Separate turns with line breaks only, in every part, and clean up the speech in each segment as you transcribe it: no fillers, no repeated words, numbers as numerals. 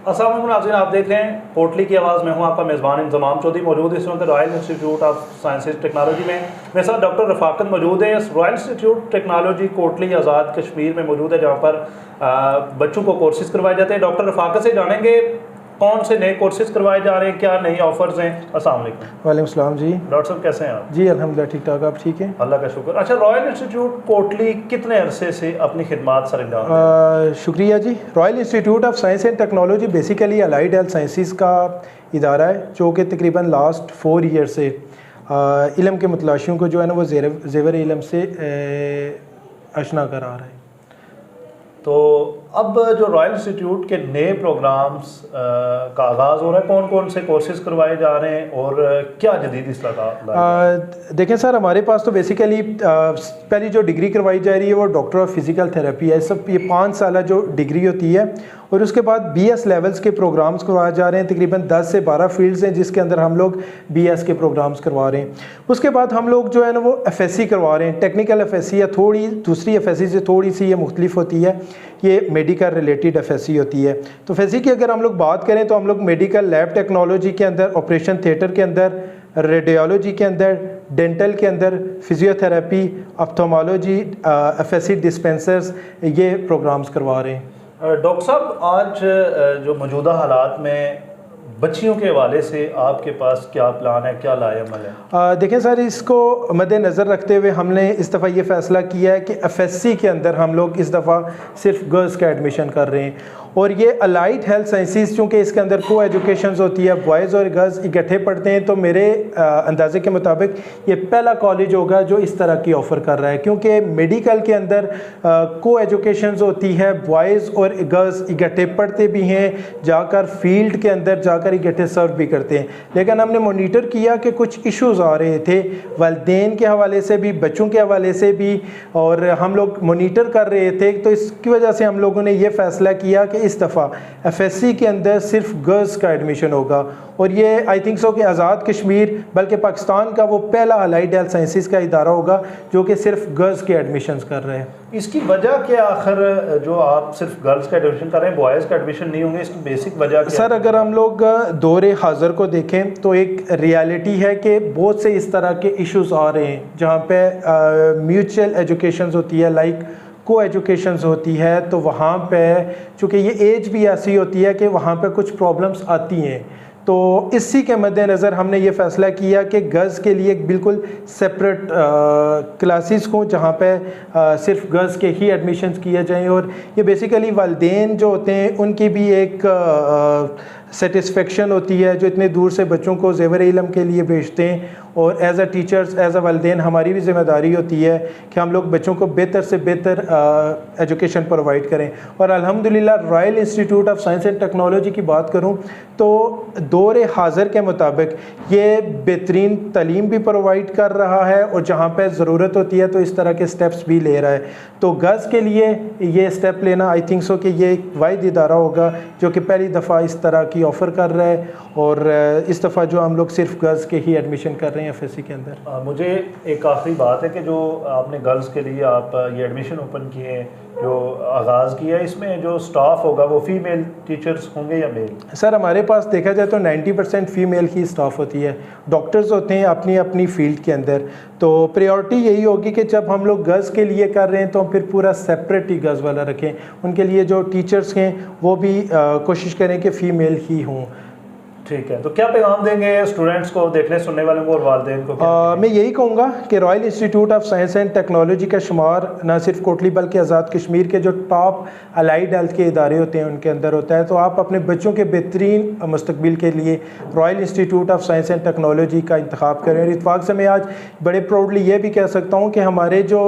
अस्सलाम वालेकुम नाज़रीन, आप देख रहे हैं कोटली की आवाज़ में हूं आपका मेज़बान इंतज़ाम चौधरी। मौजूद इस वक्त royal institute of sciences technology में मेरे साथ डॉक्टर रफ़ाकत मौजूद है। Royal institute technology Kotli Azad Kashmir में मौजूद है, जहाँ पर बच्चों को कोर्सेज़ करवाए जाते हैं। डॉक्टर रफ़ाकत से जानेंगे कौन से नए कोर्सेज़ करवाए जा रहे हैं, क्या नई ऑफर्स हैं। अस्सलाम वालेकुम।
वालेकुम सलाम जी।
डॉक्टर साहब कैसे हैं आप?
जी अल्हम्दुलिल्लाह ठीक ठाक, आप ठीक हैं?
अल्लाह का शुक्र। अच्छा, रॉयल इंस्टीट्यूट कोटली कितने अरसे से अपनी खिदमात सर अंजाम दे रहा है?
शुक्रिया जी। Royal institute of science and technology basically allied health sciences का इदारा है, जो कि तकरीबन लास्ट 4 ईयर से इल्म के मुतलाशियों को जो है ना वो ज़ेवर इल्म से आशना करा रहा है।
तो अब जो रॉयल इंस्टीट्यूट के नए प्रोग्राम्स का आगाज़ हो रहा है, कौन कौन से कोर्सेज़ करवाए जा रहे हैं और क्या जदीद इस्लाहात?
देखें सर, हमारे पास तो बेसिकली पहली जो डिग्री करवाई जा रही है वो डॉक्टर ऑफ फिज़िकल थेरेपी है। सब ये 5 साल जो डिग्री होती है, और उसके बाद BS लेवल्स के प्रोग्राम्स करवाए जा रहे हैं। तकरीबन 10 से 12 फील्ड्स हैं जिसके अंदर हम लोग BS के प्रोग्राम्स करवा रहे हैं। उसके बाद हम लोग जो है ना वो FSC करवा रहे हैं। टेक्निकल FSC या थोड़ी दूसरी FSC से थोड़ी सी ये मुख्तलिफ होती है, ये मेडिकल रिलेटेड FSC होती है। तो FSC की अगर हम लोग बात करें तो हम लोग मेडिकल लैब टेक्नोलॉजी के अंदर, ऑपरेशन थिएटर के अंदर, रेडियोलॉजी के अंदर, डेंटल के अंदर, फिजियोथेरेपी, ऑप्थोमोलॉजी, FSC डिस्पेंसर्स, ये प्रोग्राम्स करवा रहे हैं।
डॉक्टर साहब, आज जो मौजूदा हालात में बच्चियों के हवाले से आपके पास क्या प्लान है, क्या लाएअमल है?
देखें सर, इसको मद्देनज़र रखते हुए हमने इस दफ़ा ये फ़ैसला किया है कि FSC के अंदर हम लोग इस दफ़ा सिर्फ गर्ल्स का एडमिशन कर रहे हैं। और ये अलाइड हेल्थ साइंसेस, चूँकि इसके अंदर को एजुकेशंस होती है, बॉयज़ और गर्ल्स इकट्ठे पढ़ते हैं, तो मेरे अंदाजे के मुताबिक ये पहला कॉलेज होगा जो इस तरह की ऑफ़र कर रहा है। क्योंकि मेडिकल के अंदर को एजुकेशंस होती है, बॉयज़ और गर्ल्स इकट्ठे पढ़ते भी हैं, जाकर फील्ड के अंदर जाकर इकट्ठे सर्व भी करते हैं। लेकिन हमने मोनीटर किया कि कुछ इश्यूज़ आ रहे थे वालिदैन के हवाले से भी, बच्चों के हवाले से भी, और हम लोग मोनीटर कर रहे थे। तो इसकी वजह से हम लोगों ने ये फ़ैसला किया कि इस दफ़ा FSC के अंदर सिर्फ गर्ल्स का एडमिशन होगा। और ये आई थिंक सो कि आज़ाद कश्मीर बल्कि पाकिस्तान का वो पहला अलाइड हेल्थ साइंसेस का इदारा होगा जो कि सिर्फ गर्ल्स के एडमिशन्स कर रहे हैं।
इसकी वजह क्या, आखिर जो आप सिर्फ गर्ल्स का एडमिशन कर रहे हैं, बॉयज़ का एडमिशन नहीं होंगे, इसकी बेसिक वजह क्या?
सर, अगर हम लोग दौरे हाज़र को देखें तो एक रियलिटी है कि बहुत से इस तरह के इश्यूज़ आ रहे हैं जहाँ पे म्यूचुअल एजुकेशन होती है, लाइक को एजुकेशंस होती है, तो वहाँ पे चूँकि ये एज भी ऐसी होती है कि वहाँ पे कुछ प्रॉब्लम्स आती हैं। तो इसी के मद्देनज़र हमने ये फ़ैसला किया कि गर्ल्स के लिए बिल्कुल सेपरेट क्लासेस हों जहाँ पे सिर्फ गर्ल्स के ही एडमिशन्स किए जाएं। और ये बेसिकली वालिदैन जो होते हैं उनकी भी एक सेटिस्फेक्शन होती है, जो इतने दूर से बच्चों को ज़ेवर इल्म के लिए भेजते हैं। और as a teachers, as a वालिदैन हमारी भी ज़िम्मेदारी होती है कि हम लोग बच्चों को बेहतर से बेहतर एजुकेशन प्रोवाइड करें। और अल्हम्दुलिल्लाह royal institute of science and technology की बात करूं तो दौर हाज़र के मुताबिक ये बेहतरीन तालीम भी प्रोवाइड कर रहा है, और जहाँ पे ज़रूरत होती है तो इस तरह के स्टेप्स भी ले रहा है। तो गर्ल्स के लिए ये स्टेप लेना आई थिंक सो कि ये एक वाहिद इदारा होगा जो कि पहली दफ़ा इस तरह की ऑफ़र कर रहा है। और इस दफ़ा जो हम लोग सिर्फ गर्ल्स के ही एडमिशन कर रहे हैं FSC के अंदर।
मुझे एक आखिरी बात है कि जो आपने गर्ल्स के लिए आप ये एडमिशन ओपन किए हैं, जो आगाज़ किया है, इसमें जो स्टाफ होगा वो फ़ीमेल टीचर्स होंगे या मेल? सर,
हमारे पास देखा जाए तो 90% फ़ीमेल ही स्टाफ होती है। डॉक्टर्स होते हैं अपनी अपनी फील्ड के अंदर। तो प्रायोरिटी यही होगी कि जब हम लोग गर्ल्स के लिए कर रहे हैं तो फिर पूरा सेपरेट ही गर्ल्स वाला रखें। उनके लिए जो टीचर्स हैं वो भी कोशिश करें कि फ़ीमेल ही हों।
ठीक है, तो क्या पैगाम देंगे स्टूडेंट्स को, देखने सुनने वालों को और वालिदैन को?
मैं यही कहूँगा कि royal institute of science and technology का शुमार न सिर्फ कोटली बल्कि आज़ाद कश्मीर के जो टॉप अलाइड हेल्थ के इदारे होते हैं उनके अंदर होता है। तो आप अपने बच्चों के बेहतरीन मुस्तकबिल के लिए royal institute of science and technology का इंतखाब करें। और इत्तेफाक से मैं आज बड़े प्राउडली ये भी कह सकता हूँ कि हमारे जो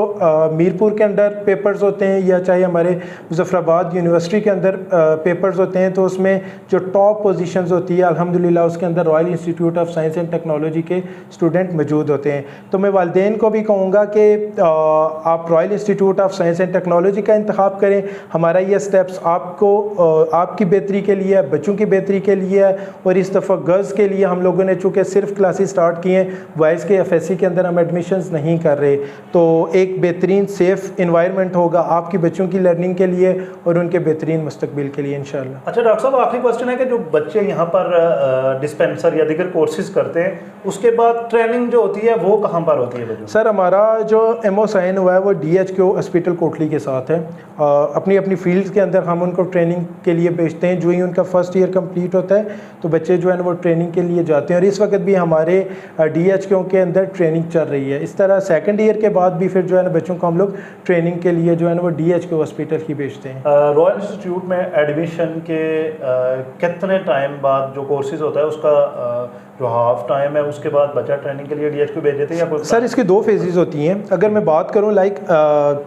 मीरपुर के अंदर पेपर्स होते हैं या चाहे हमारे मुजफ्फराबाद यूनिवर्सिटी के अंदर पेपर्स होते हैं, तो उसमें जो टॉप पोजीशंस होती है अल्हम्दुलिल्लाह उसके अंदर royal institute of science and technology के स्टूडेंट मौजूद होते हैं। तो मैं वालिदैन को भी कहूँगा कि आप royal institute of science and technology का इंतखाब करें। हमारा ये स्टेप्स आपको आपकी बेहतरी के लिए, बच्चों की बेहतरी के लिए, और इस दफ़ा गर्ल्स के लिए हम लोगों ने चूँकि सिर्फ क्लासेस स्टार्ट किए हैं, बॉयज़ के FSC के अंदर हम एडमिशन्स नहीं कर रहे, तो एक बेहतरीन सेफ़ इन्वायरमेंट होगा आपकी बच्चों की लर्निंग के लिए और उनके बेहतरीन मुस्तकबिल के लिए इंशाअल्लाह।
अच्छा डॉक्टर साहब, आखिरी क्वेश्चन है कि जो बच्चे यहाँ पर डिस्पेंसर या दीगर कोर्सेज करते हैं, उसके बाद ट्रेनिंग जो होती है वो कहाँ पर होती है?
सर हमारा जो MO साइन हुआ है वो DHQ हॉस्पिटल कोटली के साथ है। अपनी अपनी फील्ड के अंदर हम उनको ट्रेनिंग के लिए भेजते हैं। जो ही उनका फर्स्ट ईयर कंप्लीट होता है तो बच्चे जो है ना वो ट्रेनिंग के लिए जाते हैं, और इस वक्त भी हमारे DHQ के अंदर ट्रेनिंग चल रही है। इस तरह सेकंड ईयर के बाद भी फिर जो है ना बच्चों को हम लोग ट्रेनिंग के लिए जो है ना वो DHQ हॉस्पिटल ही भेजते हैं।
रॉयल इंस्टीट्यूट में एडमिशन के कितने टाइम बाद जो कोर्सेज होता है उसका जो हाफ टाइम है उसके बाद बच्चा ट्रेनिंग के लिए DHQ भेज देते हैं या कोई?
सर इसकी 2 फेजेस होती हैं। अगर मैं बात करूं लाइक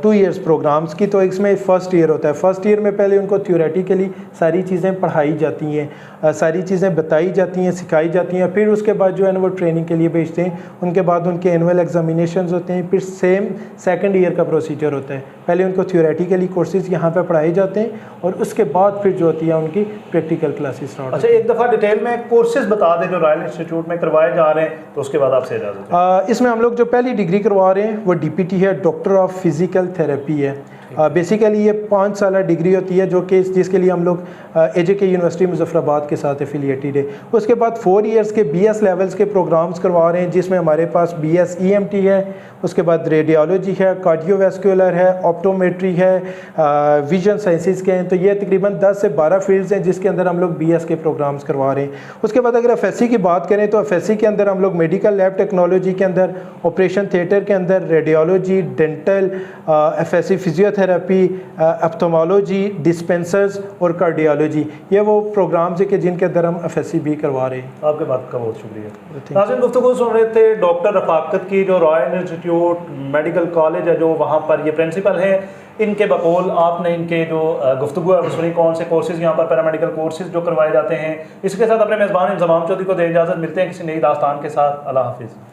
2 इयर्स प्रोग्राम्स की, तो इसमें फर्स्ट ईयर होता है। फर्स्ट ईयर में पहले उनको थ्योरेटिकली सारी चीज़ें पढ़ाई जाती हैं, सारी चीज़ें बताई जाती हैं, सिखाई जाती हैं, फिर उसके बाद जो है ना वो ट्रेनिंग के लिए भेजते हैं। उनके बाद उनके एनुअल एग्जामिनेशंस होते हैं, फिर सेम सेकंड ईयर का प्रोसीजर होता है। पहले उनको थ्योरेटिकली कोर्सेज यहाँ पे पढ़ाए जाते हैं और उसके बाद फिर जो होती है उनकी प्रैक्टिकल क्लासेस स्टार्ट।
अच्छा, एक दफ़ा डिटेल में कोर्सेज बता दें जो रॉयल इंस्टीट्यूट में करवाए जा रहे हैं, तो उसके बाद आपसे इजाज़त।
इसमें हम लोग जो पहली डिग्री करवा रहे हैं वो DPT है, डॉक्टर ऑफ फिज़िकल थेरेपी है। बेसिकली ये 5 साल डिग्री होती है जो कि जिसके लिए हम लोग AJK यूनिवर्सिटी मुजफ्फराबाद के साथ एफिलिएटेड है। उसके बाद 4 इयर्स के BS लेवल्स के प्रोग्राम्स करवा रहे हैं, जिसमें हमारे पास BS EMT है, उसके बाद रेडियोलॉजी है, कार्डियोवैस्कुलर है, ऑप्टोमेट्री है, विजन साइंसेस के हैं। तो ये तकरीबन 10 से 12 फील्ड्स हैं जिसके अंदर हम लोग BS के प्रोग्राम्स करवा रहे हैं। उसके बाद अगर FSC की बात करें तो FSC के अंदर हम लोग मेडिकल लैब टेक्नोलॉजी के अंदर, ऑपरेशन थिएटर के अंदर, radiology, dental, FSC physiotherapy, ophthalmology, dispensers और कार्डियोलॉजी, ये वो प्रोग्राम्स है कि जिनके अंदर हम FSC भी करवा रहे हैं।
आपके बात का बहुत शुक्रिया। नाज़रीन, गुफ्तगू सुन रहे थे डॉक्टर रफाकत की, जो रॉयल इंस्टीट्यूट मेडिकल कॉलेज है जो वहाँ पर ये प्रिंसिपल है। इनके बकौल आपने इनके जो गुफ्तगू है सुनी, कौन से कोर्सेज यहाँ पर पैरामेडिकल कोर्सेज जो करवाए जाते हैं। इसके साथ अपने मेज़बान इंज़माम चौधरी को दे इजाज़त, मिलते हैं किसी नई दास्तान के साथ। अल्लाह हाफिज़।